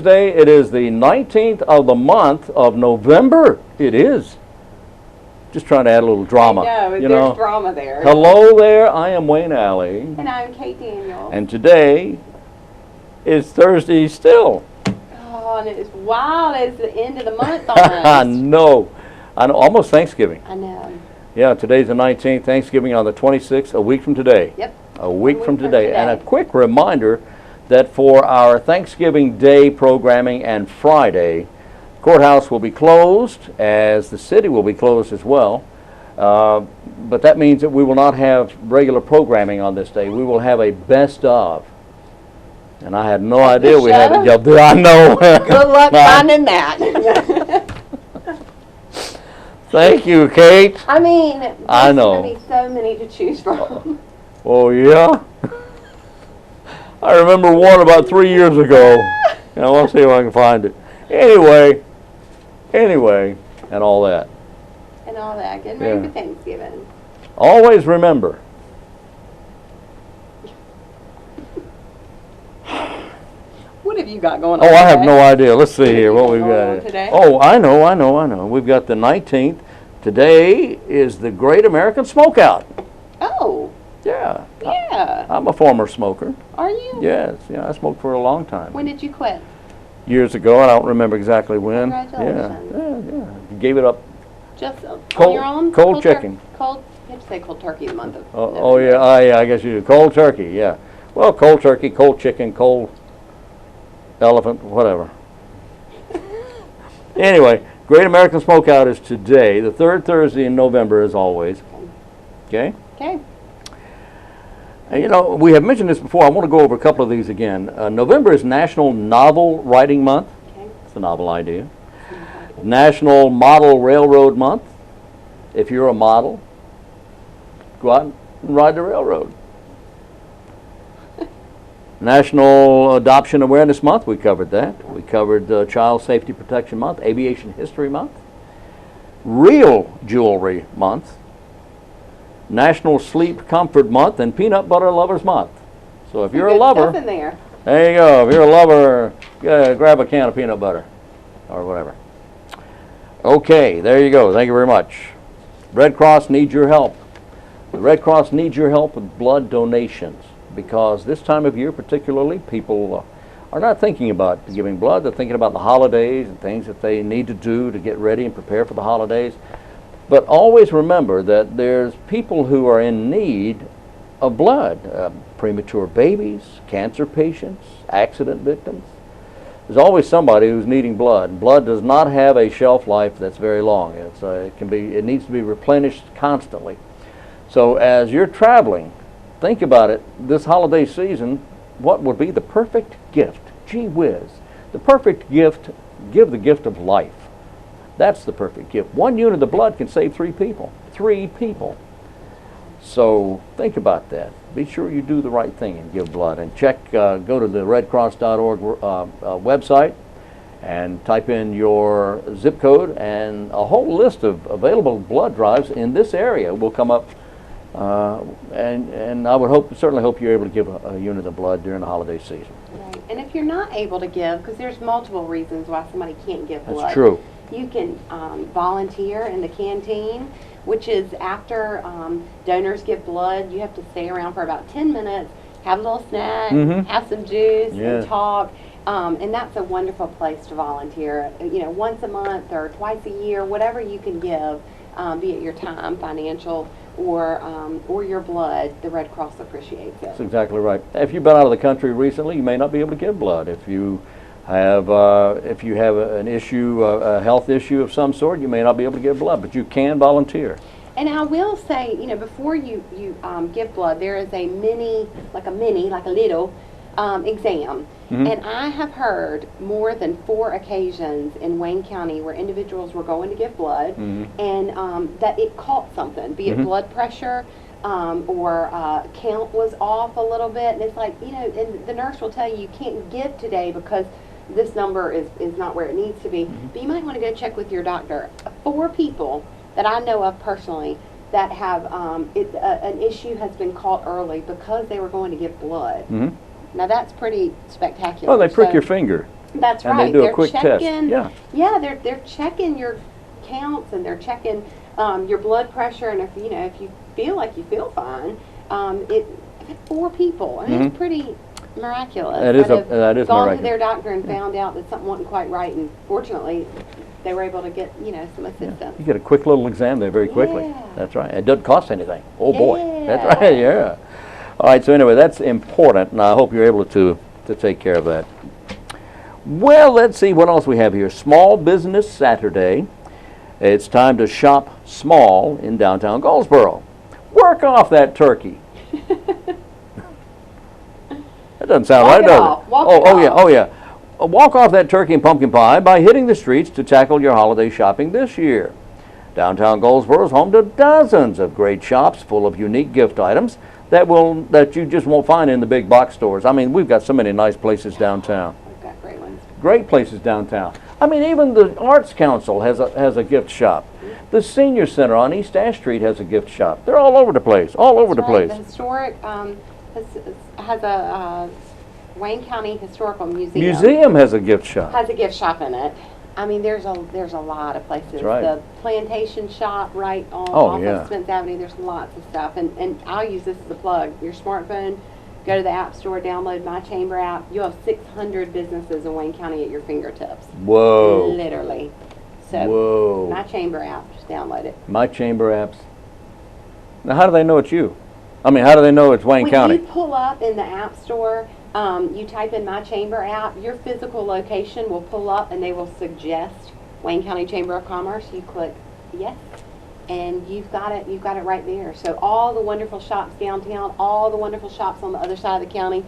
Thursday. It is the 19th of the month of November. It is. Just trying to add a little drama. I know, there's drama there. Hello there, I am Wayne Alley. And I'm Kate Daniel. And today is Thursday still. Oh, and it's wild. It's the end of the month I almost. know. Almost Thanksgiving. I know. Yeah, today's the 19th, Thanksgiving on the 26th, a week from today. Yep. A week from today. And a quick reminder that for our Thanksgiving Day programming and Friday, courthouse will be closed, as the city will be closed as well. But that means that we will not have regular programming on this day. We will have a best of. And I had no idea we had it. Yeah, I know. Good luck finding that. Thank you, Kate. I mean, there's I know. going to be so many to choose from. Oh, yeah? I remember one about 3 years ago. Now, I'll see if I can find it. Anyway, and all that. And all that. Getting ready for Thanksgiving. Always remember. What have you got going on Oh, I have today? no idea. Let's see here what we've going on got. today? Oh, I know. We've got the 19th. Today is the Great American Smokeout. Oh. Yeah. Yeah. I'm a former smoker. Are you? Yes. Yeah, I smoked for a long time. When did you quit? Years ago. I don't remember exactly when. Congratulations. Yeah. Gave it up. Just on Cold- your own? cold chicken. You have to say cold turkey the month of Oh, yeah. I guess you do. Cold turkey, yeah. Well, cold turkey, cold chicken, cold elephant, whatever. Anyway, Great American Smokeout is today, the third Thursday in November, as always. Okay? Okay. And, you know, we have mentioned this before. I want to go over a couple of these again. November is National Novel Writing Month. Okay. It's a novel idea. National Model Railroad Month. If you're a model, go out and ride the railroad. National Adoption Awareness Month, we covered that. We covered Child Safety Protection Month, Aviation History Month, Real Jewelry Month, National Sleep Comfort Month, and Peanut Butter Lovers Month. So if you're a lover, in there. There you go. If you're a lover, grab a can of peanut butter or whatever. Okay, there you go. Thank you very much. Red Cross needs your help. The Red Cross needs your help with blood donations, because this time of year particularly, people are not thinking about giving blood. They're thinking about the holidays and things that they need to do to get ready and prepare for the holidays. But always remember that there's people who are in need of blood. Premature babies, cancer patients, accident victims. There's always somebody who's needing blood. Blood does not have a shelf life that's very long. It needs to be replenished constantly. So as you're traveling, think about it. This holiday season, what would be the perfect gift? Gee whiz. The perfect gift, give the gift of life. That's the perfect gift. 1 unit of blood can save 3 people. 3 people. So think about that. Be sure you do the right thing and give blood. And go to the redcross.org website and type in your zip code, and a whole list of available blood drives in this area will come up. And I would certainly hope you're able to give a unit of blood during the holiday season. Right. And if you're not able to give, because there's multiple reasons why somebody can't give blood. That's true. You can volunteer in the canteen, which is after donors give blood. You have to stay around for about 10 minutes, have a little snack, have some juice, and talk. And that's a wonderful place to volunteer. You know, once a month or twice a year, whatever you can give, be it your time, financial, or your blood, the Red Cross appreciates it. That's exactly right. If you've been out of the country recently, you may not be able to give blood. If you have an issue, a health issue of some sort, you may not be able to give blood, but you can volunteer. And I will say, you know, before you give blood, there is a little exam. And I have heard more than 4 occasions in Wayne County where individuals were going to give blood, and that it caught something, be it blood pressure, or count was off a little bit. And it's like, you know, and the nurse will tell you can't give today because this number is not where it needs to be. But you might want to go check with your doctor. 4 people that I know of personally that have an issue has been caught early because they were going to give blood. Now that's pretty spectacular. Well, they prick your finger. That's and right. they do They're a quick checking, test. Yeah, they're checking your counts, and they're checking your blood pressure, and if you feel like you feel fine, it 4 people. I mean, it's pretty miraculous. That is have that is gone miraculous. to their doctor and found out that something wasn't quite right, and fortunately, they were able to get some assistance. You get a quick little exam there very quickly. Yeah. That's right. It doesn't cost anything. Oh boy. Yeah. That's right. Yeah. All right. So anyway, that's important, and I hope you're able to take care of that. Well, let's see what else we have here. Small Business Saturday. It's time to shop small in downtown Goldsboro. Work off that turkey. That doesn't sound right, does it? Oh yeah. Walk off that turkey and pumpkin pie by hitting the streets to tackle your holiday shopping this year. Downtown Goldsboro is home to dozens of great shops full of unique gift items that you just won't find in the big box stores. I mean, we've got so many nice places downtown. We've got great ones. Great places downtown. I mean, even the Arts Council has a gift shop. The Senior Center on East Ash Street has a gift shop. They're all over the place, all over the place. The historic has a Wayne County Historical Museum. Museum has a gift shop. Has a gift shop in it. I mean, there's a lot of places. That's right. The Plantation Shop right on off of Spence Avenue. There's lots of stuff, and I'll use this as a plug. Your smartphone, go to the App Store, download My Chamber app. You have 600 businesses in Wayne County at your fingertips. Whoa! Literally. So, whoa! My Chamber app. Just download it. My Chamber apps. Now, how do they know it's you? I mean, how do they know it's Wayne County? When you pull up in the App Store, you type in My Chamber app, your physical location will pull up and they will suggest Wayne County Chamber of Commerce. You click yes, and you've got it right there. So all the wonderful shops downtown, all the wonderful shops on the other side of the county,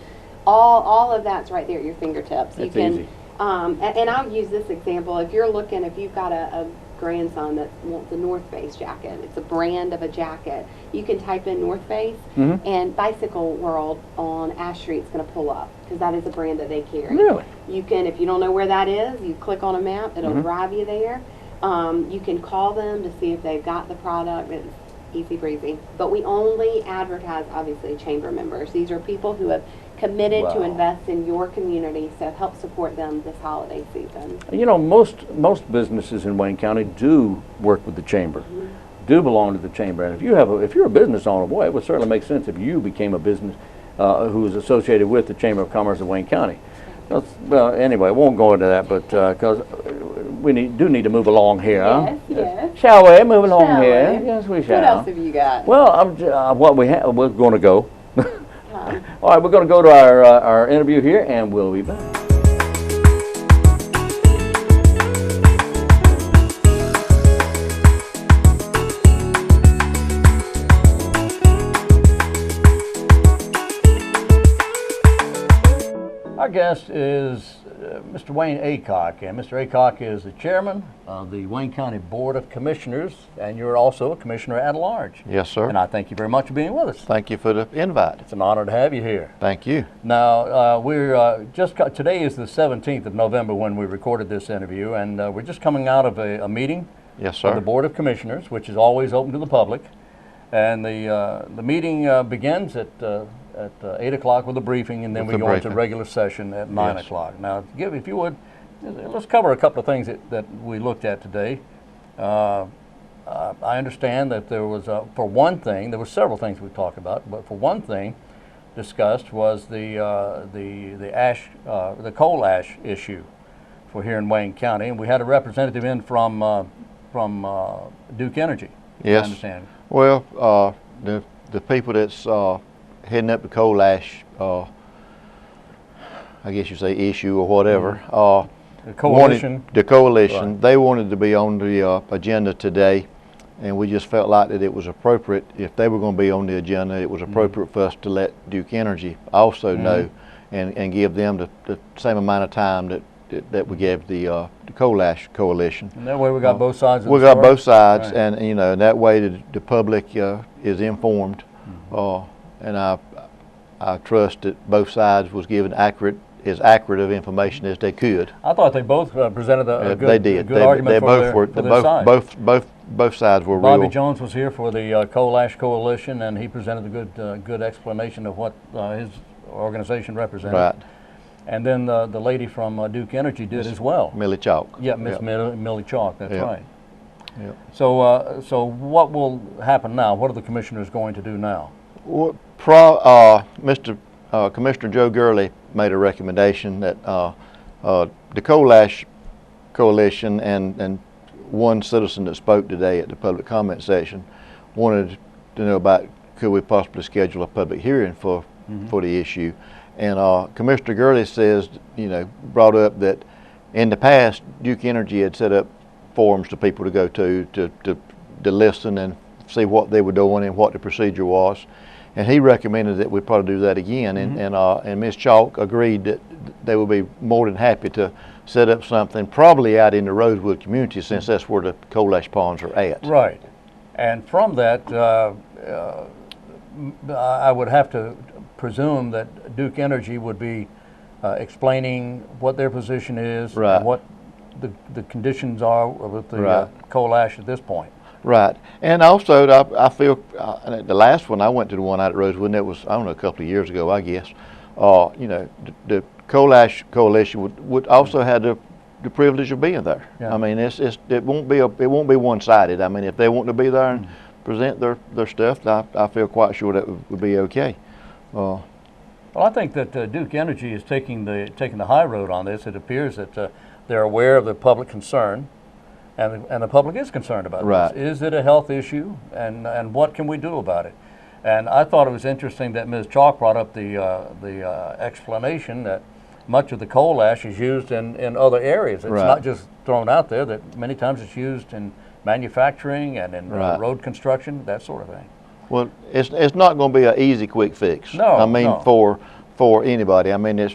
all of that's right there at your fingertips. That's you can, easy. And I'll use this example. If you've got a grandson that wants a North Face jacket, it's a brand of a jacket, you can type in North Face, and Bicycle World on Ash Street is going to pull up, because that is a brand that they carry. Really? You can, if you don't know where that is, you click on a map, it'll drive you there. You can call them to see if they've got the product. It's easy breezy. But we only advertise, obviously, chamber members. These are people who have committed to invest in your community, so help support them this holiday season. You know, most businesses in Wayne County do work with the chamber, do belong to the chamber. And if you're a business owner, boy, it would certainly make sense if you became a business who is associated with the Chamber of Commerce of Wayne County. Well, anyway, won't go into that, but because we do need to move along here. Yes. Shall we move along Shall here? we? Yes, we shall. What else have you got? Well, we're going to go. All right, we're going to go to our interview here, and we'll be back. Our guest is Mr. Wayne Aycock, and Mr. Aycock is the chairman of the Wayne County Board of Commissioners, and you're also a commissioner at large. Yes, sir. And I thank you very much for being with us. Thank you for the invite. It's an honor to have you here. Thank you. Now, today is the 17th of November when we recorded this interview, and we're just coming out of a meeting Yes, sir. of the Board of Commissioners, which is always open to the public. And the meeting begins at 8 o'clock with a briefing, and then we go into regular session at 9 o'clock. Now, if you would, let's cover a couple of things that we looked at today. I understand that there was, for one thing, there were several things we talked about, but for one thing discussed was the coal ash issue for here in Wayne County, and we had a representative in from Duke Energy. Yes. I understand. Well, the people that's heading up the coal ash, I guess you say issue or whatever. The coalition. Right. They wanted to be on the agenda today, and we just felt like that it was appropriate, if they were going to be on the agenda, it was appropriate for us to let Duke Energy also know and give them the same amount of time that we gave the coal ash coalition. And that way we got both sides of the We story? got both sides, Right. and you know, that way the public is informed, and I trust that both sides was given as accurate of information as they could. I thought they both presented a good, they did. good argument for their side. Both sides were Bobby real. Jones was here for the Coal Ash Coalition, and he presented a good explanation of what his organization represented. Right. And then the lady from Duke Energy did as well. Millie Chalk. Yeah, Miss Yep. Millie Chalk, that's Yep. right. Yep. So what will happen now? What are the commissioners going to do now? Well, Commissioner Joe Gurley made a recommendation that the coal ash coalition and one citizen that spoke today at the public comment session wanted to know about could we possibly schedule a public hearing for the issue. And Commissioner Gurley says, brought up that in the past Duke Energy had set up forums for people to go to listen and see what they were doing and what the procedure was. And he recommended that we probably do that again. And Ms. Chalk agreed that they would be more than happy to set up something probably out in the Rosewood community, since that's where the coal ash ponds are at. Right. And from that, I would have to presume that Duke Energy would be explaining what their position is, Right. and what the conditions are with the Right. coal ash at this point. Right. And also, I feel the last one, I went to the one out at Rosewood, and it was, I don't know, a couple of years ago, I guess. The Coal Ash Coalition would also have the privilege of being there. Yeah. I mean, it won't be one-sided. I mean, if they want to be there and present their stuff, I feel quite sure that would be okay. Well, I think that Duke Energy is taking the high road on this. It appears that they're aware of the public concern, and the public is concerned about Right. this. Is it a health issue, and what can we do about it? And I thought it was interesting that Ms. Chalk brought up the explanation that much of the coal ash is used in other areas. It's Right. not just thrown out there. That many times it's used in manufacturing and in Right. road construction, that sort of thing. Well, it's not going to be an easy, quick fix. No, I mean, no. for anybody. I mean,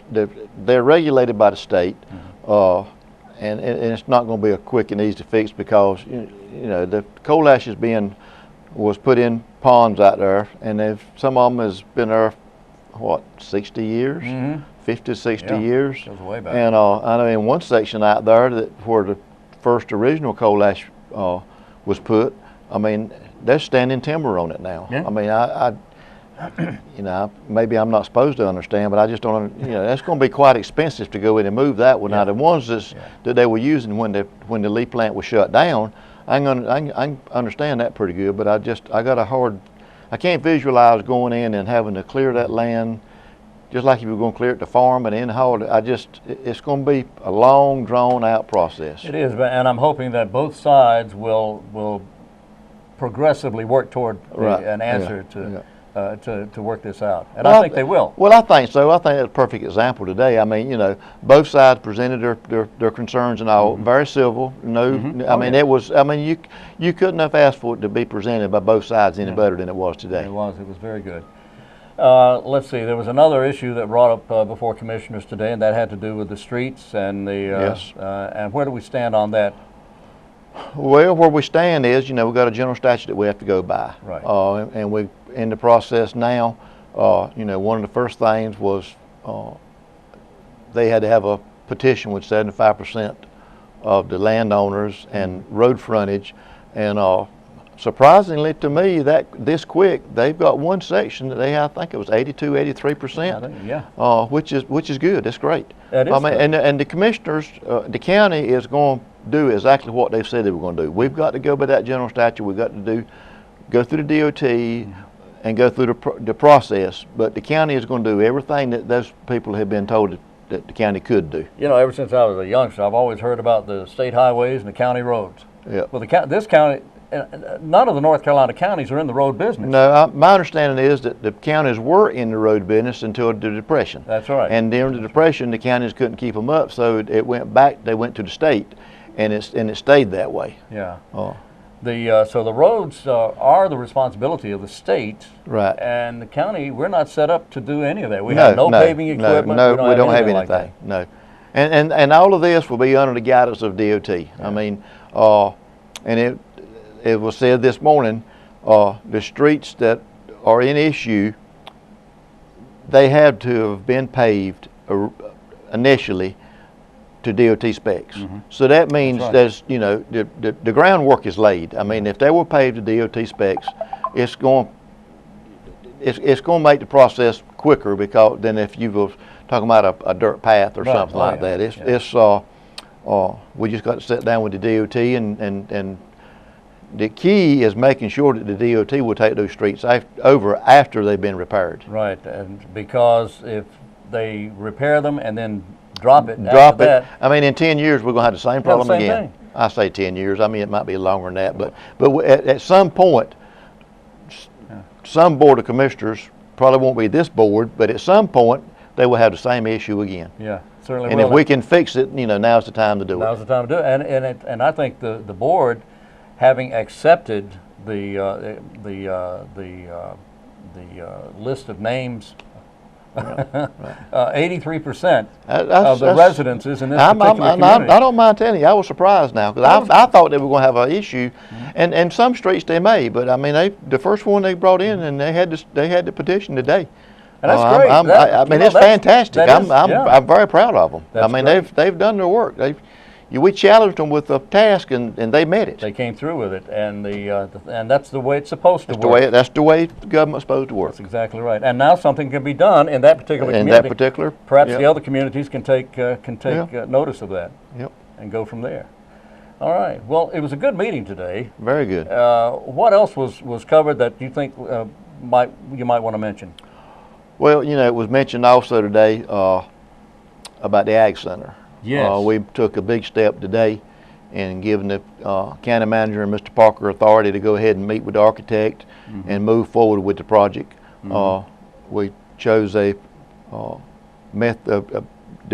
they're regulated by the state, and it's not going to be a quick and easy fix, because the coal ash was put in ponds out there, and some of them has been there, 60 years, 50, 60 Yeah, years. goes way back. And I know in one section out there where the first original coal ash was put, I mean, there's standing timber on it now. Yeah. I mean, maybe I'm not supposed to understand, but I just don't. That's going to be quite expensive to go in and move that one. Yeah. Now, the ones that they were using when the Lee plant was shut down, I can understand that pretty good. But I can't visualize going in and having to clear that land, just like if you were going to clear it to farm and then haul it. It's going to be a long, drawn-out process. It is, and I'm hoping that both sides will progressively work toward Right. an answer Yeah. to work this out, and Well, I think they will. Well, I think so. I think that's a perfect example today. I mean, both sides presented their concerns and all, very civil. No, I mean, yeah. it was. I mean, you couldn't have asked for it to be presented by both sides any better than it was today. It was very good. Let's see, there was another issue that brought up before commissioners today, and that had to do with the streets and the Yes. and where do we stand on that? Well, where we stand is, we've got a general statute that we have to go by. Right. And we're in the process now. One of the first things was they had to have a petition with 75% of the landowners and road frontage. And surprisingly to me, that this quick, they've got one section that I think it was 83%. Which is good. That's great. That is good. And the commissioners, the county is going to do exactly what they've said they were going to do. We've got to go by that general statute. We've got to go through the DOT and go through the process. But the county is going to do everything that those people have been told that the county could do. Ever since I was a youngster, I've always heard about the state highways and the county roads. Yeah. Well, this county, none of the North Carolina counties are in the road business. No, my understanding is that the counties were in the road business until the Depression. That's right. And during the Depression, the counties couldn't keep them up, so it went back. They went to the state, and it stayed that way. Yeah. Oh. So the roads are the responsibility of the state, Right. and the county. We're not set up to do any of that. We have no paving equipment. No, we don't have anything anything. like that. No, and all of this will be under the guidance of DOT. Yeah. I mean, and it was said this morning, the streets that are in issue, they had to have been paved initially to DOT specs. So that means That's right. there's, the groundwork is laid. I mean, if they were paved to DOT specs, it's going to make the process quicker than if you were talking about a dirt path or Right. something Oh, like yeah. that. It's Yeah. we just got to sit down with the DOT and the key is making sure that the DOT will take those streets over after they've been repaired. Right, and because if they repair them and then drop it Drop after it. that, I mean, in 10 years, we're going to have the same problem same again. thing. I say 10 years. I mean, it might be longer than that. But at some point, some board of commissioners, probably won't be this board, but at some point, they will have the same issue again. yeah, certainly And will. if we can fix it, now's the time to do Now's it. the time to do it. And I think the board, having accepted the list of names, 83% of the residences in this particular community. I don't mind telling you, I was surprised now because I thought they were going to have an issue, and some streets they may, but I mean the first one they brought in and they had the petition today. And that's great. I mean, it's fantastic. I'm very proud of them. That's I mean, great. they've done their work. We challenged them with a task and they met it. They came through with it, and and that's the way it's supposed to work. That's the way the government's supposed to work. That's exactly right. And now something can be done in that particular community. Perhaps yep. the other communities can take notice of that. Yep. And go from there. All right. Well, it was a good meeting today. Very good. What else was covered that you think you might want to mention? Well, it was mentioned also today about the Ag Center. Yes. We took a big step today in giving the county manager and Mr. Parker authority to go ahead and meet with the architect and move forward with the project. We chose the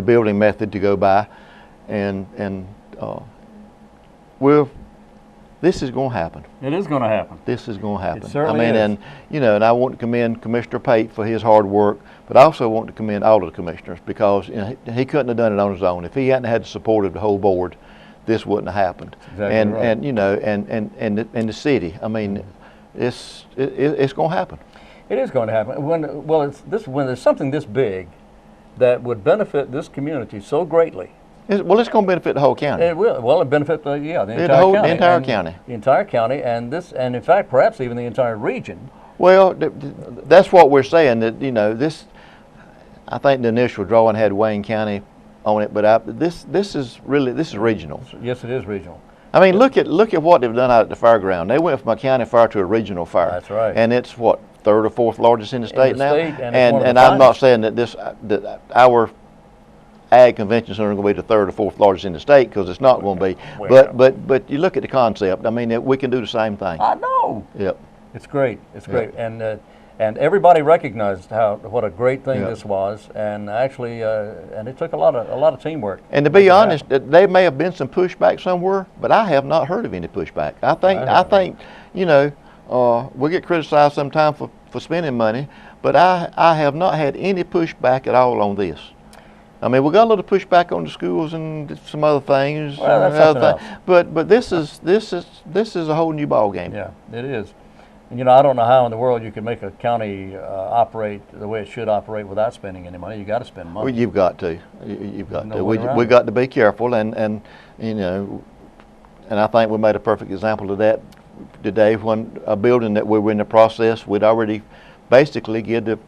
building method to go by, and this is going to happen. It is going to happen. This is going to happen. It certainly is. And I want to commend Commissioner Pate for his hard work, but I also want to commend all of the commissioners because he couldn't have done it on his own. If he hadn't had the support of the whole board, this wouldn't have happened. Exactly right. And the city. I mean, it's going to happen. It is going to happen. When there's something this big that would benefit this community so greatly. It's going to benefit the whole county. It will. Well, it benefit the entire county. The entire county. The entire county, and in fact, perhaps even the entire region. Well, that's what we're saying. That this. I think the initial drawing had Wayne County on it, but this is regional. Yes, it is regional. I mean, look at what they've done out at the fairground. They went from a county fair to a regional fair. That's right. And it's what, third or fourth largest in the state now. And I'm not saying that our Ag Convention Center is going to be the third or fourth largest in the state because it's not going to be. Well, but you look at the concept. I mean, we can do the same thing. I know. Yep. It's great. It's great. And everybody recognized what a great thing this was, and actually, and it took a lot of teamwork. And to be honest, there may have been some pushback somewhere, but I have not heard of any pushback. I think we get criticized sometimes for spending money, but I have not had any pushback at all on this. I mean, we got a little pushback on the schools and some other things. Well, that's something else. But this is a whole new ball game. Yeah, it is. And I don't know how in the world you can make a county operate the way it should operate without spending any money. You got to spend money. Well, you've got to. You've got to. We got to be careful, and I think we made a perfect example of that today when a building that we were in the process, we'd already basically give the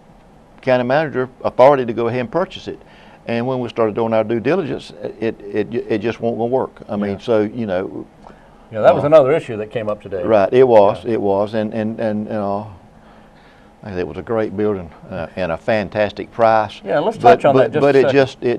county manager authority to go ahead and purchase it. And when we started doing our due diligence, it just won't gonna work. I mean, so Yeah, that was another issue that came up today. Right, it was, and I think it was a great building and a fantastic price. Yeah, let's touch on that just but a second. it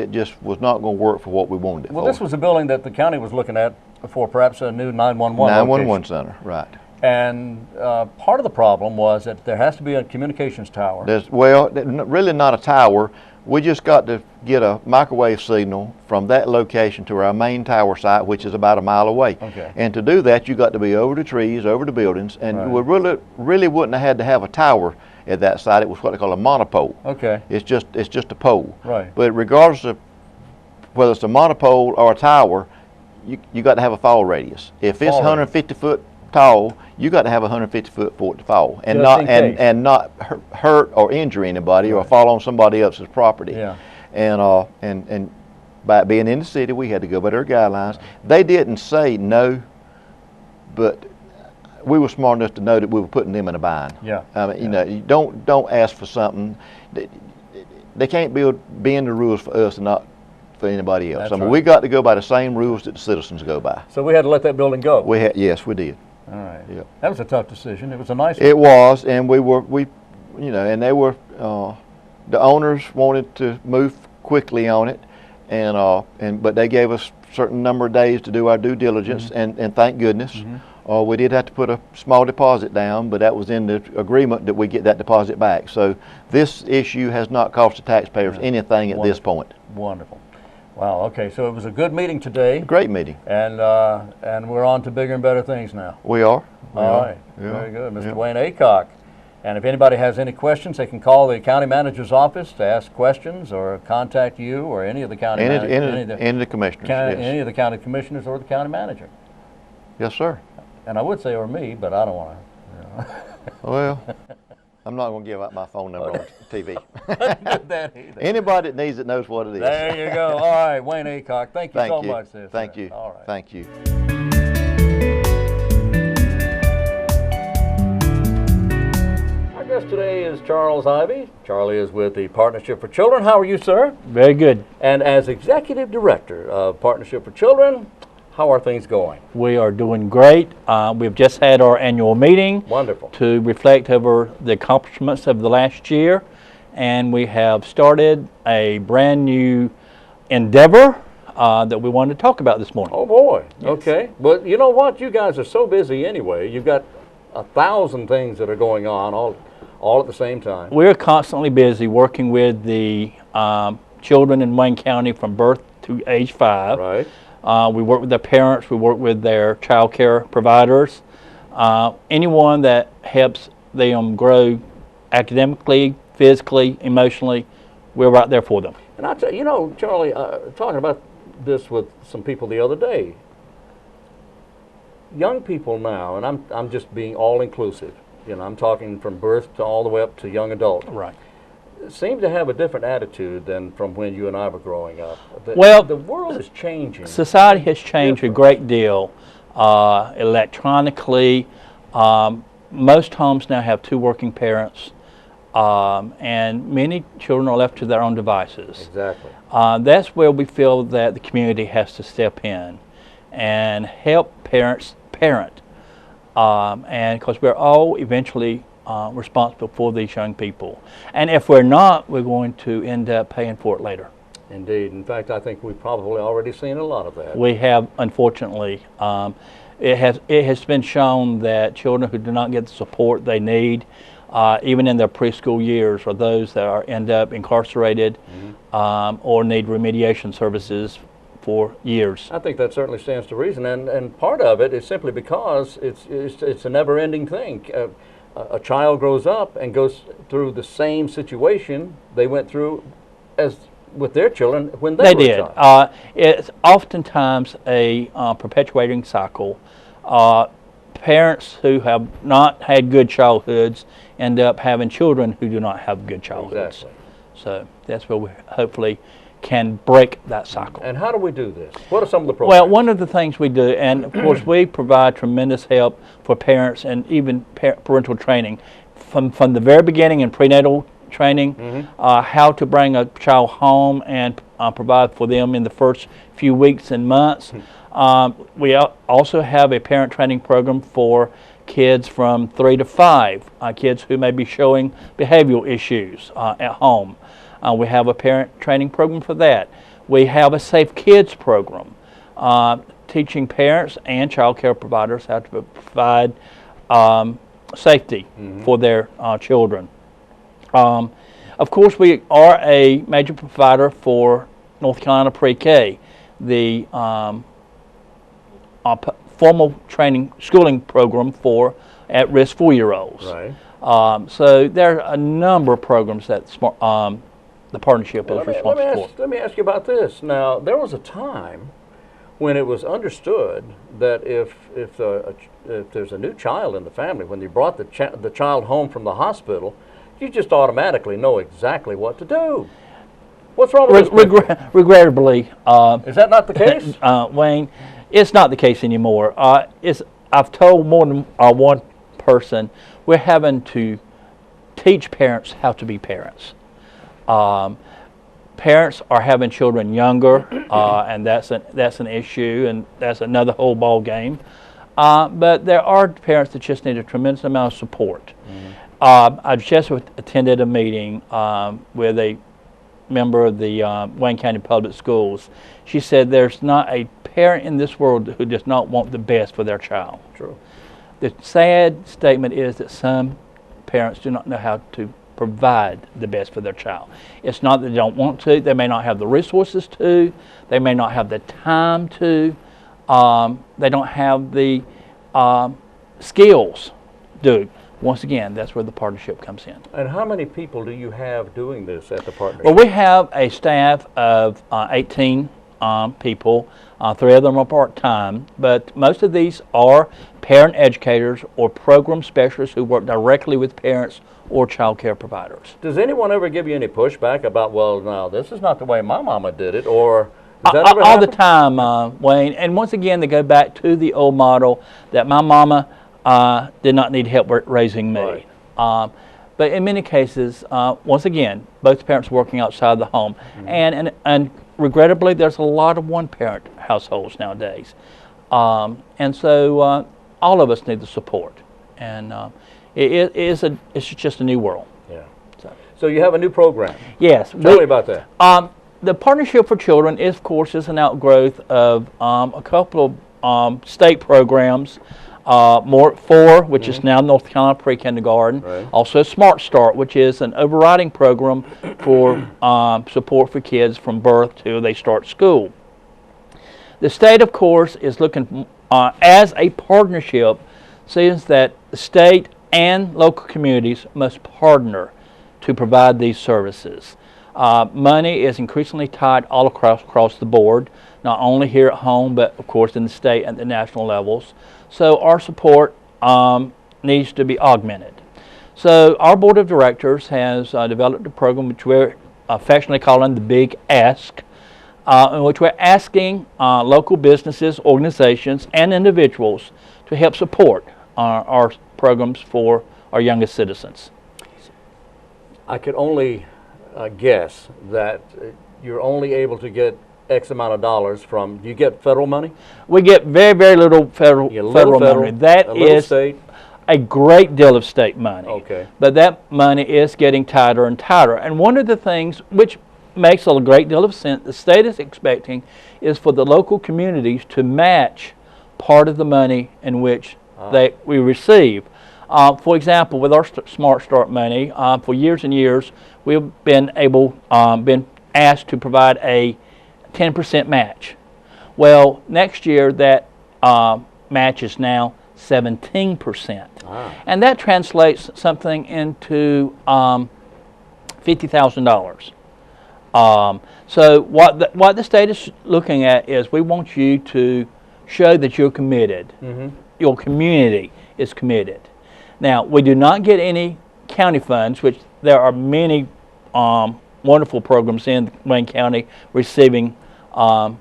just was not going to work for what we wanted it for. Well, this was a building that the county was looking at for perhaps a new 911 911 center, right. And part of the problem was that there has to be a communications tower. Really not a tower. We just got to get a microwave signal from that location to our main tower site, which is about a mile away. Okay. And to do that, you got to be over the trees, over the buildings, and Right. we really wouldn't have had to have a tower at that site. It was what they call a monopole. Okay. It's just a pole. Right. But regardless of whether it's a monopole or a tower, you got to have a fall radius. If it's 150 foot tall, you got to have 150 foot for it to fall, and not hurt or injure anybody or fall on somebody else's property. Yeah. And by being in the city, we had to go by their guidelines. They didn't say no, but we were smart enough to know that we were putting them in a bind. Yeah. I mean, you don't ask for something. they can't bend the rules for us and not for anybody else. That's I mean, right. we got to go by the same rules that the citizens go by. So we had to let that building go. Yes, we did. All right. Yeah. That was a tough decision. It was a nice It was, and and they were, the owners wanted to move quickly on it, but they gave us a certain number of days to do our due diligence, and thank goodness. We did have to put a small deposit down, but that was in the agreement that we get that deposit back. So this issue has not cost the taxpayers anything at this point. Wonderful. Wow, okay, so it was a good meeting today. Great meeting. And we're on to bigger and better things now. We are. All right, very good. Mr. Wayne Aycock. And if anybody has any questions, they can call the county manager's office to ask questions or contact you or any of the county managers. Any of the commissioners, yes. Any of the county commissioners or the county manager. Yes, sir. And I would say or me, but I don't want to. Well, I'm not going to give out my phone number on TV. That either. Anybody that needs it knows what it is. There you go. All right, Wayne Aycock, thank you so much. Thank you. All right. Thank you. Our guest today is Charles Ivey. Charlie is with the Partnership for Children. How are you, sir? Very good. And as Executive Director of Partnership for Children, how are things going? We are doing great. We've just had our annual meeting. Wonderful. To reflect over the accomplishments of the last year. And we have started a brand new endeavor that we wanted to talk about this morning. Oh boy. Yes. Okay. But you know what? You guys are so busy anyway. You've got 1,000 things that are going on all at the same time. We're constantly busy working with the children in Wayne County from birth to age 5. Right. We work with their parents, we work with their child care providers, anyone that helps them grow academically, physically, emotionally, we're right there for them. And I tell you, know, Charlie, talking about this with some people the other day, young people now, and I'm just being all inclusive, you know, I'm talking from birth to all the way up to young adult. Right. Seem to have a different attitude than from when you and I were growing up. Well, the world is changing. Society has changed a great deal electronically. Most homes now have 2 working parents, and many children are left to their own devices. Exactly. That's where we feel that the community has to step in and help parents parent, and because we're all eventually responsible for these young people. And if we're not, we're going to end up paying for it later. Indeed. In fact, I think we've probably already seen a lot of that. We have, unfortunately. It has been shown that children who do not get the support they need, even in their preschool years, are those that end up incarcerated or need remediation services for years. I think that certainly stands to reason, and part of it is simply because it's a never-ending thing. A child grows up and goes through the same situation they went through as with their children when they were did. a child. It's oftentimes a perpetuating cycle. Parents who have not had good childhoods end up having children who do not have good childhoods. Exactly. So that's where we hopefully can break that cycle. And how do we do this? What are some of the programs? Well, one of the things we do, and of course we provide tremendous help for parents and even parental training from the very beginning in prenatal training, how to bring a child home and provide for them in the first few weeks and months. We also have a parent training program for kids from 3 to 5, kids who may be showing behavioral issues at home. We have a parent training program for that. We have a Safe Kids program, teaching parents and child care providers how to provide safety for their children. Of course, we are a major provider for North Carolina Pre-K, the formal training schooling program for at-risk 4-year-olds. Right. So there are a number of programs that the partnership is responsible for. Let me ask you about this. Now, there was a time when it was understood that if there's a new child in the family, when you brought the child home from the hospital, you just automatically know exactly what to do. What's wrong with this? Regrettably, is that not the case? Wayne, it's not the case anymore. I've told more than one person, we're having to teach parents how to be parents. Parents are having children younger, and that's an issue, and that's another whole ball game. But there are parents that just need a tremendous amount of support. I just attended a meeting with a member of the Wayne County Public Schools. She said there's not a parent in this world who does not want the best for their child. True. The sad statement is that some parents do not know how to provide the best for their child. It's not that they don't want to, they may not have the resources to, they may not have the time to, they don't have the skills to. Once again, that's where the partnership comes in. And how many people do you have doing this at the partnership? Well, we have a staff of 18 people. 3 of them are part-time, but most of these are parent educators or program specialists who work directly with parents or child care providers. Does anyone ever give you any pushback about, well, no, this is not the way my mama did it, or does that ever all happen? the time, Wayne. And once again, they go back to the old model that my mama did not need help raising me. Right. But in many cases, once again, both parents working outside the home. And regrettably, there's a lot of one-parent households nowadays. And so all of us need the support. And it's just a new world. Yeah. So you have a new program. Yes. Tell me about that. The Partnership for Children, of course, is an outgrowth of a couple of state programs. Four, which is now North Carolina Pre-Kindergarten. Right. Also Smart Start, which is an overriding program for support for kids from birth till they start school. The state, of course, is looking as a partnership, sees that the state and local communities must partner to provide these services. Money is increasingly tight all across the board, not only here at home, but of course in the state and the national levels. So our support needs to be augmented. So our board of directors has developed a program which we're affectionately calling the Big Ask, in which we're asking local businesses, organizations, and individuals to help support our programs for our youngest citizens. I could only guess that you're only able to get X amount of dollars from, do you get federal money? We get very, very little federal money. That is state. a great deal of state money. Okay. But that money is getting tighter and tighter. And one of the things which makes a great deal of sense, the state is expecting, is for the local communities to match part of the money in which we receive. For example, with our Smart Start money, for years and years, we've been asked to provide a 10% match. Well, next year that match is now 17%. And that translates something into $50,000. So what the state is looking at is we want you to show that you're committed. Your community is committed. Now, we do not get any county funds, which there are many wonderful programs in Wayne County receiving our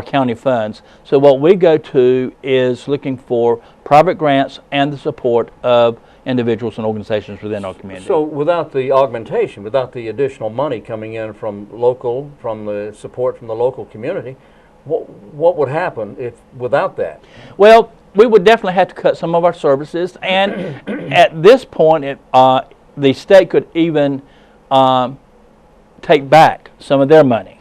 county funds. So what we go to is looking for private grants and the support of individuals and organizations within our community. So without the augmentation, without the additional money coming in from the support from the local community, what would happen without that? Well, we would definitely have to cut some of our services, and at this point, the state could even take back some of their money.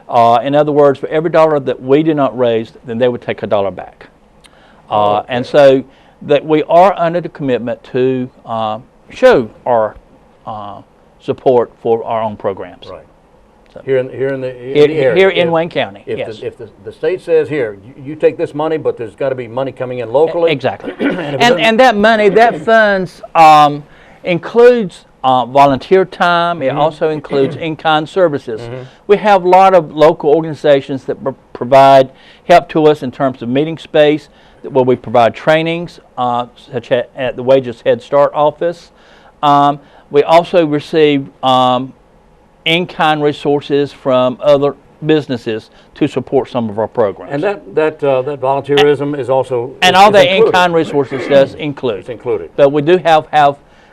In other words, for every dollar that we do not raise, then they would take $1 back. Okay. And so that we are under the commitment to show our support for our own programs. Right. So Here in the here area. in Wayne County, If, yes. if the state says, here, you take this money, but there's got to be money coming in locally. Exactly. And and that money, that funds includes volunteer time. It also includes in-kind services. We have a lot of local organizations that provide help to us in terms of meeting space, where we provide trainings, such as at the Wages Head Start office. We also receive in-kind resources from other businesses to support some of our programs. And that volunteerism is also and all the in-kind resources does include. It's included. But we do have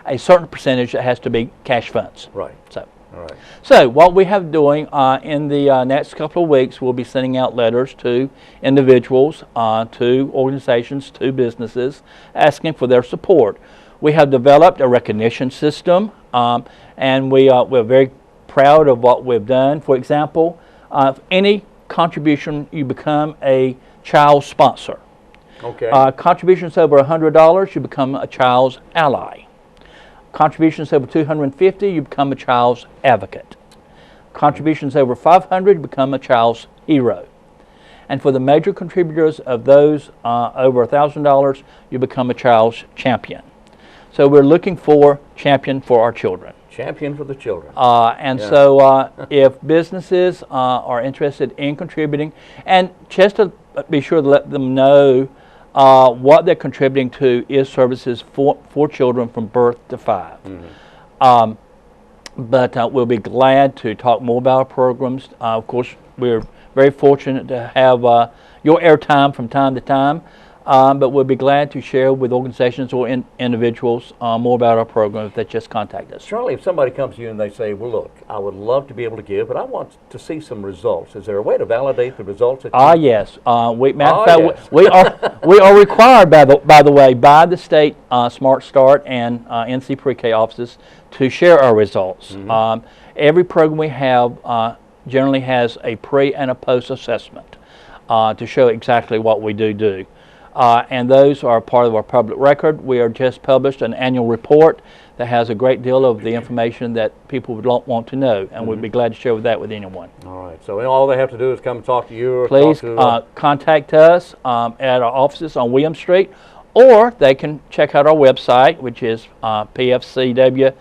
a certain percentage that has to be cash funds. Right. So. All right. So what we have doing in the next couple of weeks, we'll be sending out letters to individuals, to organizations, to businesses, asking for their support. We have developed a recognition system, and we're very proud of what we've done. For example, any contribution, you become a child sponsor. Okay. Contributions over $100, you become a child's ally. Contributions over $250, you become a child's advocate. Contributions over $500, you become a child's hero. And for the major contributors of those over $1,000, you become a child's champion. So we're looking for champion for our children. Champion for the children. So if businesses are interested in contributing, and just to be sure to let them know what they're contributing to is services for children from birth to 5. But we'll be glad to talk more about our programs. Of course, we're very fortunate to have your airtime from time to time. But we'll be glad to share with organizations or individuals more about our program if they just contact us. Charlie, if somebody comes to you and they say, well, look, I would love to be able to give, but I want to see some results. Is there a way to validate the results? That Yes. We are required, by the way, by the state Smart Start and NC Pre-K offices to share our results. Every program we have generally has a pre and a post assessment to show exactly what we do. And those are part of our public record. We are just published an annual report that has a great deal of the information that people would want to know, and we'd be glad to share that with anyone. All right. So all they have to do is come talk to you or Please talk to contact us at our offices on William Street, or they can check out our website, which is pfcw.org.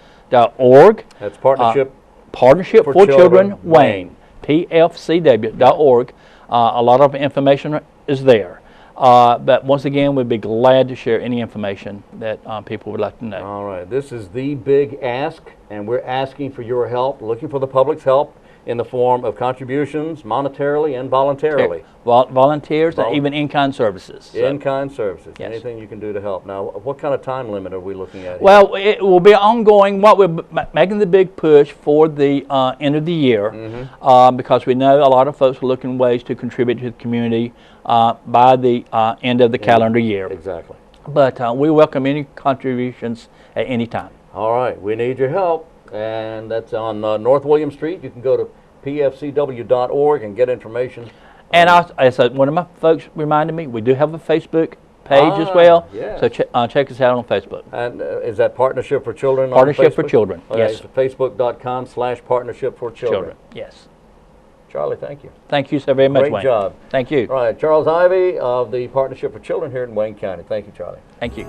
That's Partnership Partnership for Children Wayne. pfcw.org. A lot of information is there. But once again, we'd be glad to share any information that people would like to know. All right. This is the big ask, and we're asking for your help, looking for the public's help in the form of contributions, monetarily and voluntarily. Volunteers and even in-kind services. So, in-kind services. Yes. Anything you can do to help. Now, what kind of time limit are we looking at here? Well, it will be ongoing. What we're making the big push for the end of the year, because we know a lot of folks are looking ways to contribute to the community by the end of the calendar year. Exactly. But we welcome any contributions at any time. All right. We need your help, and that's on North William Street. You can go to pfcw.org and get information. And one of my folks reminded me, we do have a Facebook page as well. Yes. So check us out on Facebook. And is that Partnership for Children on Partnership for Facebook? Children, Okay, yes. so Facebook.com/Partnership for Children. Yes. Charlie, thank you. Thank you so very much, Great Wayne. job. Thank you. All right, Charles Ivey of the Partnership for Children here in Wayne County. Thank you, Charlie. Thank you.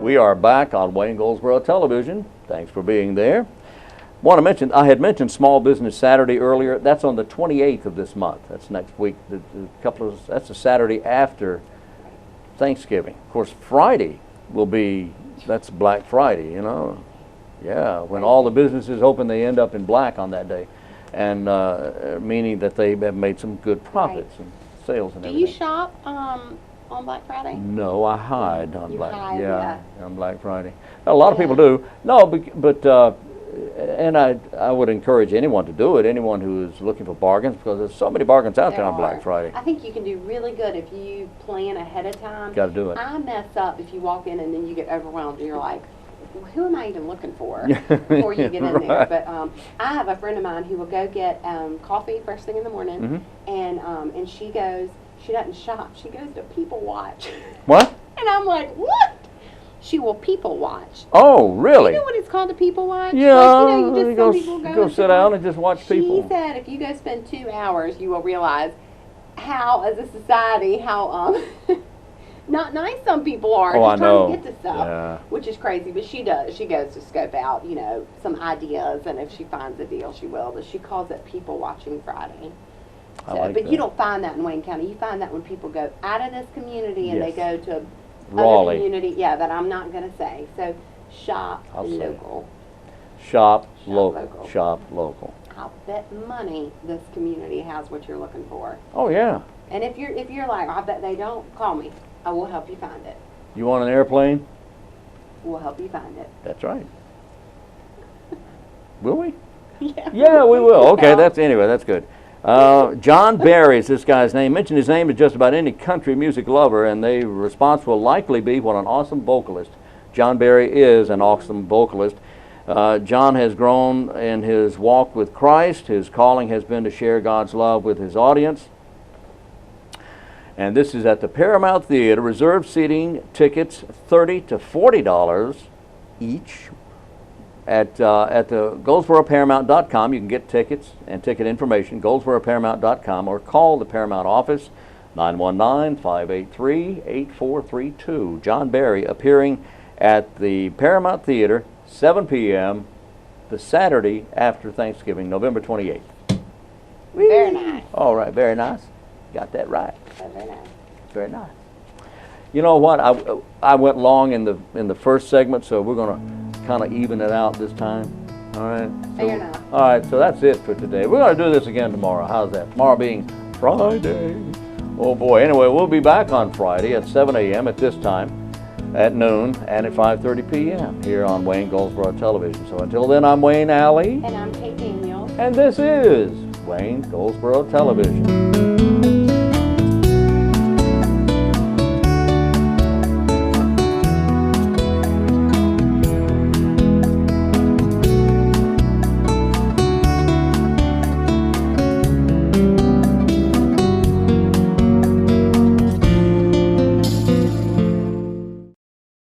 We are back on Wayne Goldsboro Television. Thanks for being there. Want to mention, I had mentioned Small Business Saturday earlier. That's on the 28th of this month. That's next week. That's the Saturday after Thanksgiving. Of course, Friday will be, that's Black Friday, you know. Yeah, when all the businesses open, they end up in black on that day, and meaning that they have made some good profits and sales and Do everything. you shop on Black Friday? No, I hide on You Black. hide, yeah, on Black Friday. A lot of people do. No, but and I would encourage anyone to do it. Anyone who is looking for bargains, because there's so many bargains out there on Black Friday. I think you can do really good if you plan ahead of time. Got to do it. I mess up if you walk in and then you get overwhelmed and you're like, who am I even looking for before you get in there? Right. But I have a friend of mine who will go get coffee first thing in the morning, and she doesn't shop. She goes to people watch. What? And I'm like, what? She will people watch. Oh, really? You know what it's called, to people watch? Yeah, Like, you just go, some people go go and sit down and just watch people. She said if you go spend 2 hours, you will realize how, as a society, how not nice some people are. Oh, just I know. trying to get to stuff, Yeah. which is crazy. But she does. She goes to scope out, some ideas, and if she finds a deal, she will. But she calls it People Watching Friday. I like but that. you don't find that in Wayne County. You find that when people go out of this community and Yes. they go to Raleigh. other community. Yeah, that I'm not going to say. So shop I'll say it. local. Shop local. local. Shop local. I'll bet money this community has what you're looking for. Oh, yeah. And if you're like, I bet they don't, call me. I will help you find it. You want an airplane? We'll help you find it. That's right. Will we? Yeah. Yeah, we will. Okay, anyway, that's good. John Barry is this guy's name. Mention his name to just about any country music lover, and the response will likely be, what an awesome vocalist. John Barry is an awesome vocalist. John has grown in his walk with Christ. His calling has been to share God's love with his audience. And this is at the Paramount Theater. Reserved seating tickets, $30 to $40 each. At the GoldsboroParamount.com, you can get tickets and ticket information, GoldsboroParamount.com, or call the Paramount office, 919-583-8432. John Barry appearing at the Paramount Theater, 7 p.m., the Saturday after Thanksgiving, November 28th. Very nice. All right, very nice. Got that right. Very nice. Very nice. You know what? I went long in the first segment, so we're going to kind of even it out this time. All right. Fair enough. All right. So that's it for today. We're going to do this again tomorrow. How's that? Tomorrow being Friday. Oh boy. Anyway, we'll be back on Friday at 7 a.m. at this time, at noon, and at 5:30 p.m. here on Wayne Goldsboro Television. So until then, I'm Wayne Alley, And I'm Kate Daniels. and this is Wayne Goldsboro Television.